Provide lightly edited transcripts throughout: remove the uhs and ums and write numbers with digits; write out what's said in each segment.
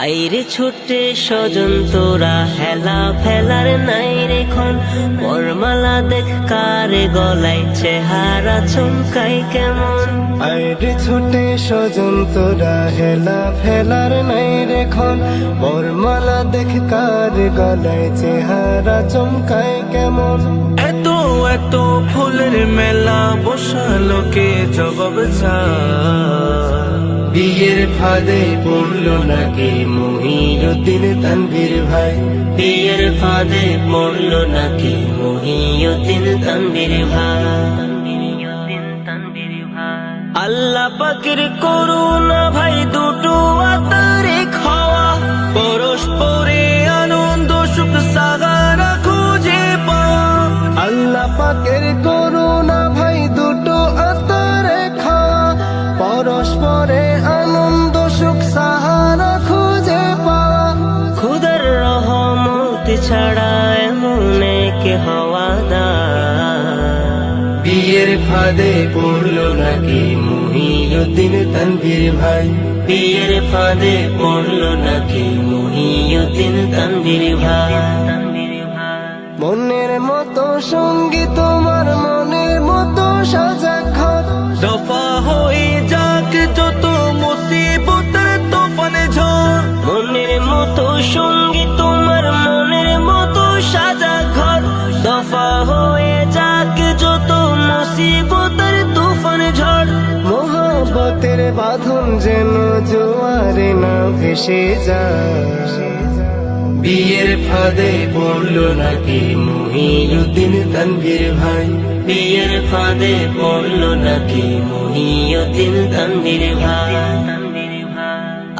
আইরে ছোটে স্বজন তোরা হেলা ফেলার নাই রে খন বরমালা দেখ কারে গলায় চেহারা চমকাই কেমন। আইরে ছোটে স্বজন তোরা হেলা ফেলার নাই রে খন বরমালা দেখ কারে গলায় চেহারা চমকাই কেমন। এত এত ফুলের মেলা বসা লোকে জবাব বিয়ের ফাঁদে পড়লো নাকি মহিউদ্দিন তানভীর ভাই। বিয়ের ফাঁদে পড়লো নাকি মহিউদ্দিন তানভীর ভাই। আল্লাহ পাকের করুণা ভাই দুটো আতারে খাওয়া পরস্পরে আনন্দ সুখ সাগারা খুঁজে পাওয়া। আল্লাহ পাকের করুণা ভাই দুটো আতারে খাওয়া পরস্পরে আনন্দ সুখ সাহারা খুঁজে পাওয়া। খুদার রহমত ছাড়া এমন কে হওয়াদার। বিয়ের ফাঁদে পড়লো নাকি মহিউদ্দিন তানভীর ভাই। বিয়ের ফাঁদে পড়লো নাকি মহিউদ্দিন তানভীর ভাই। মনের মতো সঙ্গী তোমার মনের মতো সাজা ঘর দফা হয়ে যাক যত মুসিবতের তুফানে ঝড়। মনের মতো সঙ্গী তোমার মনের মতো সাজা ঘর দফা হয়ে যাক যত মুসিবতের তুফান ঝড়। মোহব্বতের বাঁধন যেন জোয়ারে না ভেসে যায়। বিয়ের ফাঁদে পড়লো নাকি মহিউদ্দিন তানভীর ভাই। বিয়ের ফাঁদে পড়লো নাকি মহিউদ্দিন তানভীর ভাই।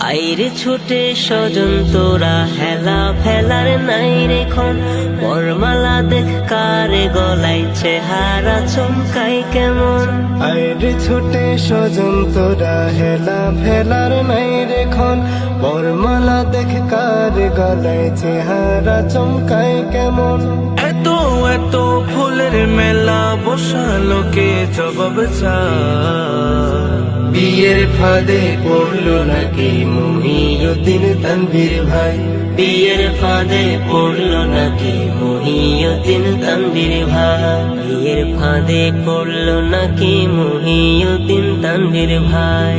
আইরে ছোটে স্বজন তোরা হেলা ফেলার নাই রে খন বরমালা দেখ কারে গলায় চেহারা চমকাই কেমন। আইরে ছোটে স্বজন তোরা হেলা ফেলার নাই রে খন বরমালা দেখ কার গলায় চেহারা চমকাই কেমন। এত এত ফুলের মেলা বসা লোকে জবাব বিয়ের ফাঁদে পড়লো নাকি মহিউদ্দিন তানভীর ভাই। বিয়ের ফাঁদে পড়লো নাকি মহিউদ্দিন তানভীর ভাই। বিয়ের ফাঁদে পড়লো নাকি মহিউদ্দিন তানভীর ভাই।